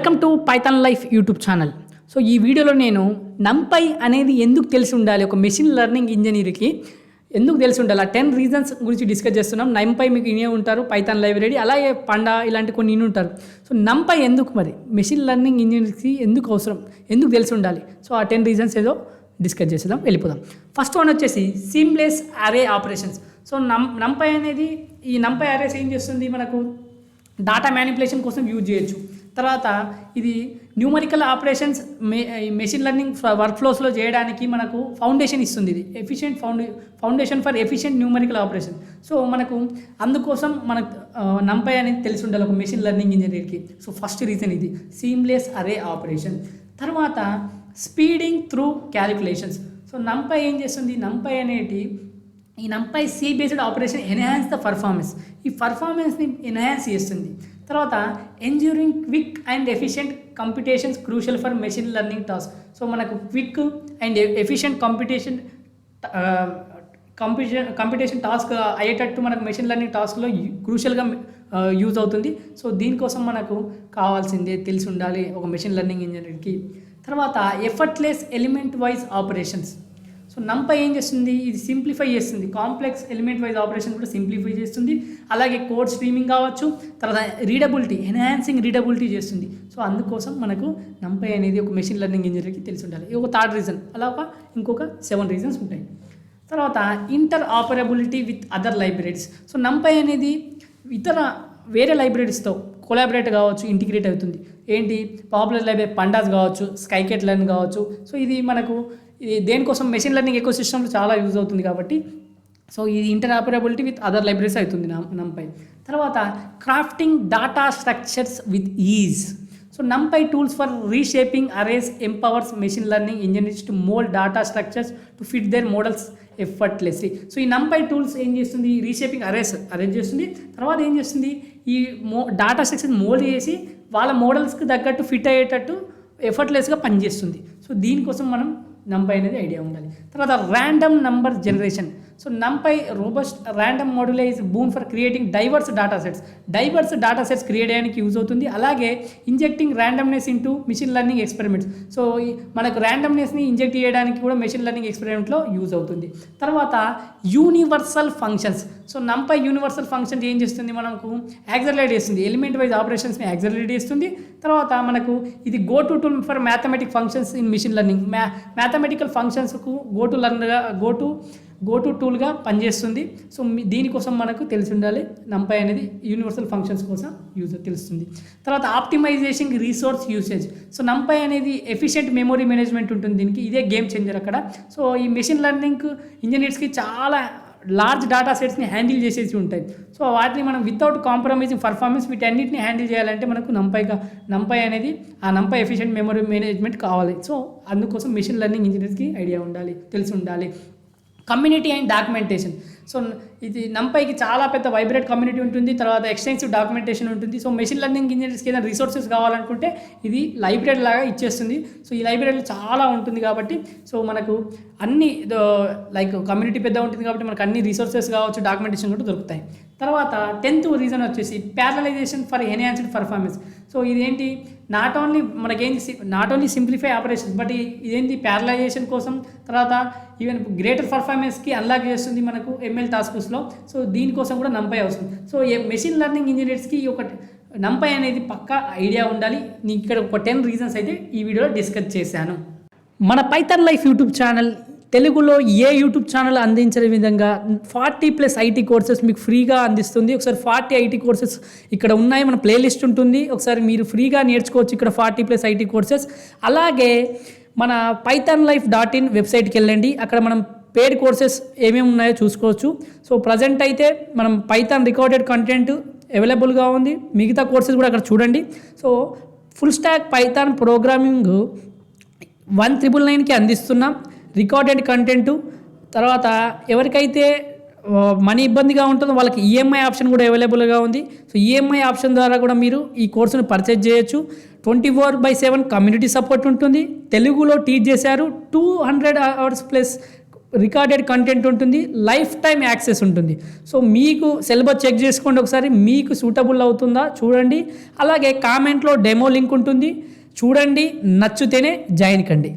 Welcome to Python life YouTube channel. So ఈ వీడియోలో నేను NumPy అనేది ఎందుకు తెలిసి ఉండాలి, ఒక మెషిన్ లెర్నింగ్ ఇంజనీర్కి ఎందుకు తెలిసి ఉండాలి, ఆ 10 రీజన్స్ గురించి డిస్కస్ చేస్తున్నాం. NumPy మీకు వినే ఉంటారు, పైథాన్ లైబ్రరీ, అలాగే పండా ఇలాంటి కొన్ని విని ఉంటారు. సో NumPy ఎందుకు, మరి మెషిన్ లెర్నింగ్ ఇంజనీర్కి ఎందుకు అవసరం, ఎందుకు తెలిసి ఉండాలి, సో ఆ 10 రీజన్స్ ఏదో డిస్కస్ చేసేద్దాం, వెళ్ళిపోదాం. ఫస్ట్ వన్ వచ్చేసి సీమ్లెస్ అరే ఆపరేషన్స్. సో NumPy అనేది, ఈ NumPy అరేస్ ఏం చేస్తుంది, మనకు డాటా మ్యానిపులేషన్ కోసం యూజ్ చేయొచ్చు. తర్వాత ఇది numerical operations machine learning work ఫ్లోస్లో చేయడానికి మనకు ఫౌండేషన్ ఇస్తుంది. ఇది efficient foundation for efficient numerical operation. So మనకు అందుకోసం మనకు NumPy అనేది తెలిసి ఉండాలి ఒక మెషిన్ లెర్నింగ్ ఇంజనీర్కి. సో ఫస్ట్ రీజన్ ఇది, సీమ్లెస్ అరే ఆపరేషన్. తర్వాత speeding through calculations. So NumPy ఏం చేస్తుంది, NumPy అనేది ఈ NumPy C based operation enhance the performance, ఈ పర్ఫార్మెన్స్ని ఎన్హాన్స్ చేస్తుంది. తర్వాత enduring quick and efficient computations crucial for machine learning task. So మనకు quick and efficient computation task అయ్యేటట్టు మనకు మెషిన్ లెర్నింగ్ టాస్క్లో క్రూషియల్గా యూజ్ అవుతుంది. సో దీనికోసం మనకు కావాల్సిందే తెలిసి ఉండాలి ఒక మెషిన్ లెర్నింగ్ ఇంజనీర్కి. తర్వాత effortless element wise operations. So NumPy ఏం చేస్తుంది, ఇది సింప్లిఫై చేస్తుంది, కాంప్లెక్స్ ఎలిమెంట్ వైజ్ ఆపరేషన్ కూడా సింప్లిఫై చేస్తుంది. అలాగే కోడ్ స్ట్రీమింగ్ కావచ్చు, తర్వాత రీడబిలిటీ, ఎన్హాన్సింగ్ రీడబిలిటీ చేస్తుంది. సో అందుకోసం మనకు NumPy అనేది ఒక మెషిన్ లెర్నింగ్ ఇంజనీర్కి తెలిసి ఉండాలి. ఇది ఒక థర్డ్ రీజన్, అలాగా ఇంకొక 7 రీజన్స్ ఉంటాయి. తర్వాత inter operability with other libraries. So NumPy అనేది వేరే లైబ్రరీస్తో కొలాబరేట్ కావచ్చు, ఇంటిగ్రేట్ అవుతుంది. ఏంటి, పాపులర్ లైబ్రరీ పండాస్ కావచ్చు, స్కైకెట్ లెర్న్ కావచ్చు. సో ఇది మనకు దేనికోసం మెషిన్ లెర్నింగ్ ఎకో సిస్టమ్లో చాలా యూజ్ అవుతుంది కాబట్టి, సో ఇది ఇంటర్ఆపరబిలిటీ విత్ అదర్ లైబ్రరీస్ అవుతుంది NumPy. తర్వాత crafting data structures with ease. So NumPy tools for reshaping arrays empowers machine learning engineers to mould data structures to fit their models effortlessly. So ఈ NumPy tools ఏం చేస్తుంది, reshaping arrange చేస్తుంది. తర్వాత ఏం చేస్తుంది, ఈ డాటా స్ట్రక్చర్స్ మోల్డ్ చేసి వాళ్ళ మోడల్స్కి తగ్గట్టు ఫిట్ అయ్యేటట్టు ఎఫర్ట్లెస్గా పనిచేస్తుంది. సో దీనికోసం మనం NumPy అనేది ఐడియా ఉండాలి. తర్వాత random number generation. So NumPy robust random module is boon for creating diverse data sets create చేయడానికి యూజ్ అవుతుంది. అలాగే injecting randomness into machine learning experiments. So మనకు ర్యాండమ్నెస్ని ఇంజెక్ట్ చేయడానికి కూడా మెషిన్ లెర్నింగ్ ఎక్స్పెరిమెంట్లో యూజ్ అవుతుంది. తర్వాత universal functions. So NumPy universal function ఏం చేస్తుంది, మనకు యాక్సలరేట్ చేస్తుంది, ఎలిమెంట్ వైజ్ ఆపరేషన్స్ని యాక్సలరేట్ చేస్తుంది. తర్వాత మనకు ఇది go to tool for mathematic functions in machine learning. Mathematical ఫంక్షన్స్కు గో టు టూల్గా పనిచేస్తుంది. సో దీనికోసం మనకు తెలిసి ఉండాలి, NumPy అనేది యూనివర్సల్ ఫంక్షన్స్ కోసం తెలుస్తుంది. తర్వాత optimisation resource usage. So NumPy అనేది ఎఫిషియెంట్ మెమరీ మేనేజ్మెంట్ ఉంటుంది, దీనికి ఇదే గేమ్ చేంజర్ అక్కడ. సో ఈ మెషిన్ లెర్నింగ్ ఇంజనీర్స్కి చాలా లార్జ్ డాటా సెట్స్ని హ్యాండిల్ చేసేసి ఉంటాయి. సో వాటిని మనం వితౌట్ కాంప్రమైజింగ్ పర్ఫార్మెన్స్ వీటన్నిటిని హ్యాండిల్ చేయాలంటే మనకు NumPy అనేది ఆ NumPy ఎఫిషియెంట్ మెమరీ మేనేజ్మెంట్ కావాలి. సో అందుకోసం మెషిన్ లెర్నింగ్ ఇంజనీర్స్కి ఐడియా ఉండాలి, తెలిసి ఉండాలి. Community and documentation. సో ఇది NumPyకి చాలా పెద్ద వైబ్రేట్ కమ్యూనిటీ ఉంటుంది. తర్వాత ఎక్స్టెన్సివ్ డాక్యుమెంటేషన్ ఉంటుంది. సో మెషిన్ లెర్నింగ్ ఇంజనీర్స్కి ఏదైనా రిసోర్సెస్ కావాలనుకుంటే ఇది లైబ్రరీ లాగా ఇచ్చేస్తుంది. సో ఈ లైబ్రరీలో చాలా ఉంటుంది కాబట్టి, సో మనకు అన్ని లైక్ కమ్యూనిటీ పెద్ద ఉంటుంది కాబట్టి మనకు అన్ని రిసోర్సెస్ కావచ్చు, డాక్యుమెంటేషన్ కూడా దొరుకుతాయి. తర్వాత 10th రీజన్ వచ్చేసి ప్యారలైజేషన్ ఫర్ ఎన్హాన్స్డ్ పర్ఫార్మెన్స్. సో ఇదేంటి, not only simplify operations, but ఇదేంటి ప్యారలైజేషన్ కోసం, తర్వాత ఈవెన్ గ్రేటర్ పర్ఫార్మెన్స్కి అన్లాక్ చేస్తుంది మనకు ML టాస్క్స్లో. సో దీనికోసం కూడా NumPy అవసరం. సో మెషిన్ లెర్నింగ్ ఇంజనీర్స్కి ఒక NumPy అనేది పక్కా ఐడియా ఉండాలి. నేను ఇక్కడ ఒక 10 రీజన్స్ అయితే ఈ వీడియోలో డిస్కస్ చేశాను. మన పైథాన్ లైఫ్ యూట్యూబ్ ఛానల్ తెలుగులో ఏ యూట్యూబ్ ఛానల్ అందించిన విధంగా 40+ ఐటీ కోర్సెస్ మీకు ఫ్రీగా అందిస్తుంది. ఒకసారి 40 ఐటీ కోర్సెస్ ఇక్కడ ఉన్నాయి, మన ప్లేలిస్ట్ ఉంటుంది, ఒకసారి మీరు ఫ్రీగా నేర్చుకోవచ్చు ఇక్కడ 40+ ఐటీ కోర్సెస్. అలాగే మన pythonlife.in వెబ్సైట్కి వెళ్ళండి, అక్కడ మనం పేడ్ కోర్సెస్ ఏమేమి ఉన్నాయో చూసుకోవచ్చు. సో ప్రజెంట్ అయితే మనం పైథాన్ రికార్డెడ్ కంటెంట్ అవైలబుల్గా ఉంది, మిగతా కోర్సెస్ కూడా అక్కడ చూడండి. So full stack Python programming 1999కి అందిస్తున్నాం, రికార్డెడ్ కంటెంటు. తర్వాత ఎవరికైతే మనీ ఇబ్బందిగా ఉంటుందో వాళ్ళకి EMI ఆప్షన్ కూడా అవైలబుల్గా ఉంది. సో EMI ఆప్షన్ ద్వారా కూడా మీరు ఈ కోర్సును పర్చేజ్ చేయొచ్చు. 24/7 కమ్యూనిటీ సపోర్ట్ ఉంటుంది, తెలుగులో టీచ్ చేశారు, 200 hours+ రికార్డెడ్ కంటెంట్ ఉంటుంది, లైఫ్ టైం యాక్సెస్ ఉంటుంది. సో మీకు సిలబస్ చెక్ చేసుకోండి ఒకసారి, మీకు సూటబుల్ అవుతుందా చూడండి. అలాగే కామెంట్లో డెమో లింక్ ఉంటుంది, చూడండి, నచ్చితేనే జాయిన్ కండి.